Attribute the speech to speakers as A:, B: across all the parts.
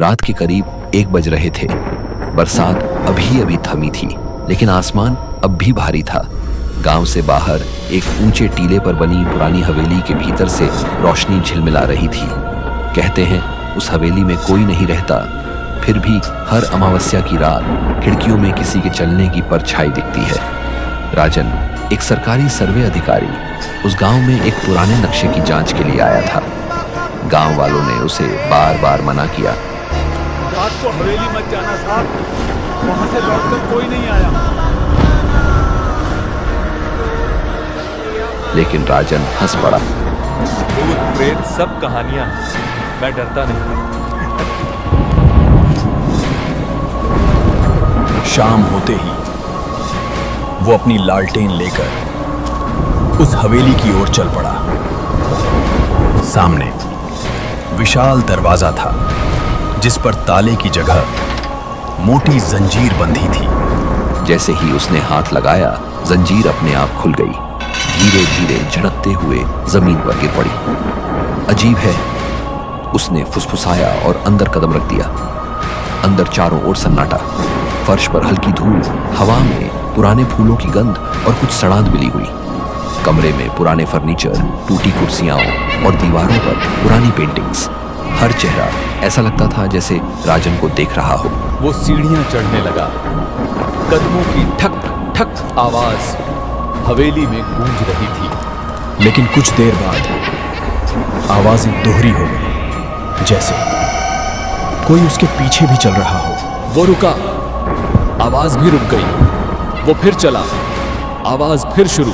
A: रात के करीब 1 बज रहे थे। बरसात अभी अभी थमी थी, लेकिन आसमान अब भी भारी था। गांव से बाहर एक ऊंचे टीले पर बनी पुरानी हवेली के भीतर से रोशनी झिलमिला रही थी। कहते हैं उस हवेली में कोई नहीं रहता, फिर भी हर अमावस्या की रात खिड़कियों में किसी के चलने की परछाई दिखती है। राजन, एक सरकारी सर्वे अधिकारी, उस गांव में एक पुराने नक्शे की जांच के लिए आया था। गांव वालों ने उसे बार बार मना किया।
B: रात को हवेली मत जाना साहब, वहां से लौटकर कोई नहीं आया।
A: लेकिन राजन हंस पड़ा।
B: भूत प्रेत सब कहानियां, मैं डरता नहीं।
C: शाम होते ही वो अपनी लालटेन लेकर उस हवेली की ओर चल पड़ा। सामने विशाल दरवाजा था, जिस पर ताले की जगह मोटी जंजीर बंधी थी।
A: जैसे ही उसने हाथ लगाया, जंजीर अपने आप खुल गई। धीरे धीरे झड़कते हुए जमीन पर गिर पड़ी। अजीब है, उसने फुसफुसाया और अंदर कदम रख दिया। अंदर चारों ओर सन्नाटा, फर्श पर हल्की धूल, हवा में पुराने फूलों की गंध और कुछ सड़ांध मिली हुई। कमरे में पुराने फर्नीचर, टूटी कुर्सियां और दीवारों पर पुरानी पेंटिंग्स। हर चेहरा ऐसा लगता था जैसे राजन को देख रहा हो।
B: वो सीढ़ियां चढ़ने लगा। कदमों की ठक ठक आवाज हवेली में गूंज रही थी।
C: लेकिन कुछ देर बाद आवाजें दोहरी हो गई, जैसे कोई उसके पीछे भी चल रहा हो।
B: वो रुका, आवाज भी रुक गई। वो फिर चला, आवाज फिर शुरू।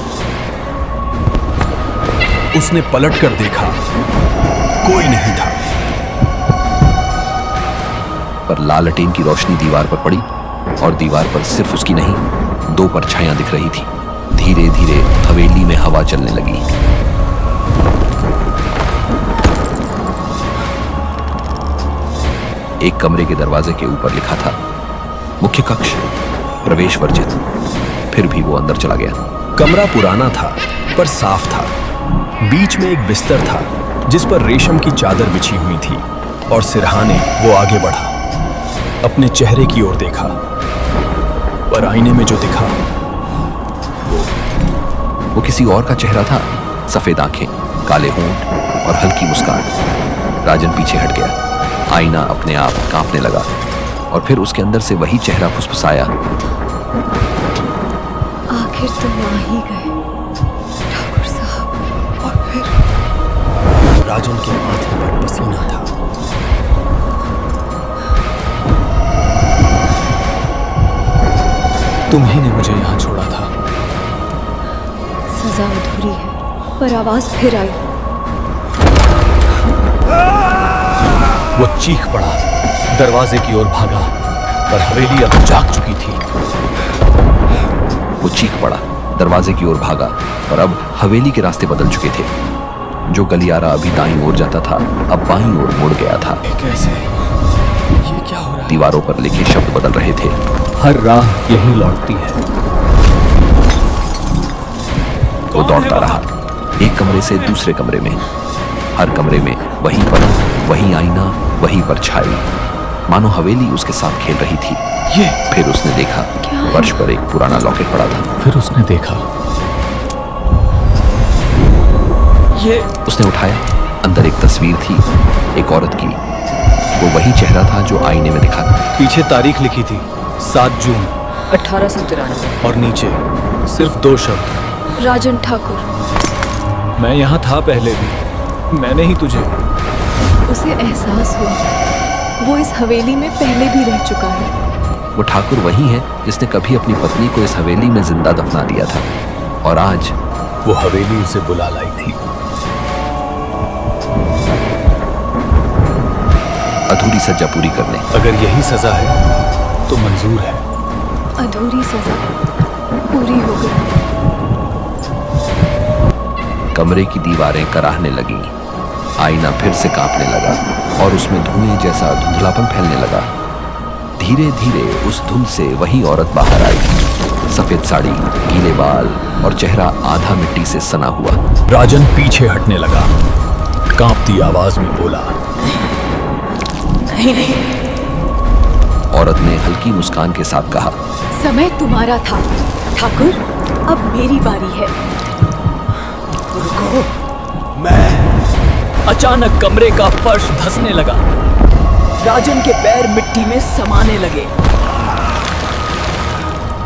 C: उसने पलट कर देखा, कोई नहीं था।
A: पर लालटेन की रोशनी दीवार पर पड़ी और दीवार पर सिर्फ उसकी नहीं, 2 परछाइयां दिख रही थी। धीरे धीरे हवेली में हवा चलने लगी। एक कमरे के दरवाजे के ऊपर लिखा था, मुख्य कक्ष, प्रवेश वर्जित। फिर भी वो अंदर चला गया।
C: कमरा पुराना था पर साफ था। बीच में एक बिस्तर था, जिस पर रेशम की चादर बिछी हुई थी, और सिरहाने वो आगे बढ़ा। अपने चेहरे की ओर देखा, पर आईने में जो दिखा
A: वो किसी और का चेहरा था। सफेद आंखें, काले होंठ और हल्की मुस्कान। राजन पीछे हट गया। आईना अपने आप कांपने लगा और फिर उसके अंदर से वही चेहरा फुसफुसाया।
D: आखिर तुम आ ही गए ठाकुर साहब। और फिर
C: राजन के माथे पर पसीना था।
B: तुम्ही ने मुझे यहां छोड़ा था।
D: सजा अधूरी है, पर आवाज फिर आई।
B: वो चीख पड़ा, दरवाजे की ओर भागा, पर हवेली अब जाग चुकी थी।
A: वो चीख पड़ा, दरवाजे की ओर भागा, और अब हवेली के रास्ते बदल चुके थे। जो गलियारा अभी दाईं ओर जाता था, अब बाईं ओर मुड़ गया था।
B: कैसे? ये क्या हो रहा है?
A: दीवारों पर लिखे शब्द बदल रहे थे।
B: हर राह यही लौटती है।
A: वो दौड़ता रहा, एक कमरे से दूसरे कमरे में। हर कमरे में वही पलंग, वही आईना, वही परछाई, मानो हवेली उसके साथ खेल रही थी।
B: ये
A: फिर उसने देखा, फर्श पर एक पुराना लॉकेट पड़ा था।
B: फिर उसने देखा, ये
A: उसने उठाया। अंदर एक तस्वीर थी, एक औरत की। वो वही चेहरा था जो आईने में दिखा।
B: पीछे तारीख लिखी थी, 7 जून
D: 1893।
B: और नीचे सिर्फ 2 शब्द,
D: राजन ठाकुर।
B: मैं यहाँ था पहले भी, मैंने ही तुझे।
D: उसे एहसास हुआ वो इस हवेली में पहले भी रह चुका है।
A: वो ठाकुर वही है जिसने कभी अपनी पत्नी को इस हवेली में जिंदा दफना दिया था, और आज
C: वो हवेली उसे बुला लाई थी।
A: अधूरी सजा पूरी करने।
B: अगर यही सजा है तो मंजूर है।
D: अधूरी सजा पूरी हो गई।
A: कमरे की दीवारें कराहने लगीं। आईना फिर से कांपने लगा और उसमें धुएं जैसा धुंधलापन फैलने लगा। धीरे धीरे उस धुंध से वही औरत बाहर आई। सफेद साड़ी, गीले बाल और चेहरा आधा मिट्टी से सना हुआ।
C: राजन पीछे हटने लगा, कांपती आवाज में बोला,
D: नहीं नहीं,
A: औरत ने हल्की मुस्कान के साथ कहा।
D: समय तुम्हारा था ठाकुर, अब मेरी बारी है।
C: रुको, अचानक कमरे का फर्श धंसने लगा। राजन के पैर मिट्टी में समाने लगे।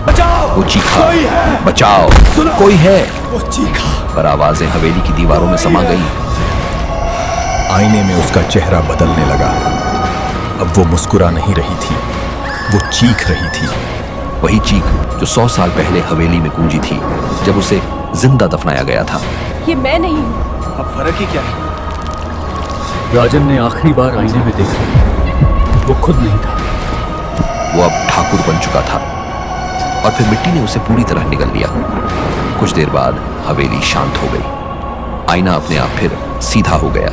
C: बचाओ!
A: वो चीखा,
C: कोई है!
A: बचाओ,
C: सुनो!
A: कोई है।
C: वो चीखा।
A: पर आवाजें हवेली की दीवारों में समा गई।
C: आईने में उसका चेहरा बदलने लगा। अब वो मुस्कुरा नहीं रही थी, वो चीख रही थी।
A: वही चीख जो 100 साल पहले हवेली में गूंजी थी, जब उसे जिंदा दफनाया गया था।
D: ये मैं नहीं हूँ।
C: अब फर्क ही क्या है?
B: राजन ने आखिरी बार आईने में देखा, वो खुद नहीं था।
A: वो अब ठाकुर बन चुका था और फिर मिट्टी ने उसे पूरी तरह निगल लिया। कुछ देर बाद हवेली शांत हो गई। आईना अपने आप फिर सीधा हो गया।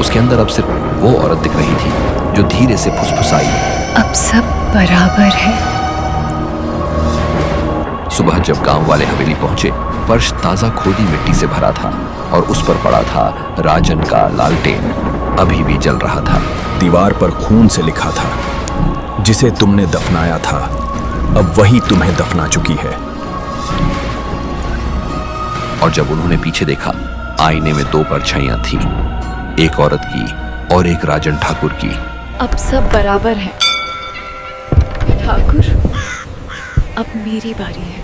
A: उसके अंदर अब सिर्फ वो औरत दिख रही थी जो धीरे से फुसफुसाई।
D: अब सब बराबर है।
A: सुबह जब गांव वाले हवेली पहुंचे, फर्श ताजा खोदी मिट्टी से भरा था और उस पर पड़ा था राजन का लालटेन, अभी भी जल रहा था।
C: दीवार पर खून से लिखा था, जिसे तुमने दफनाया था अब वही तुम्हें दफना चुकी है।
A: और जब उन्होंने पीछे देखा, आईने में 2 परछाइयां थीं, एक औरत की और एक राजन ठाकुर की।
D: अब सब बराबर है ठाकुर, अब मेरी बारी है।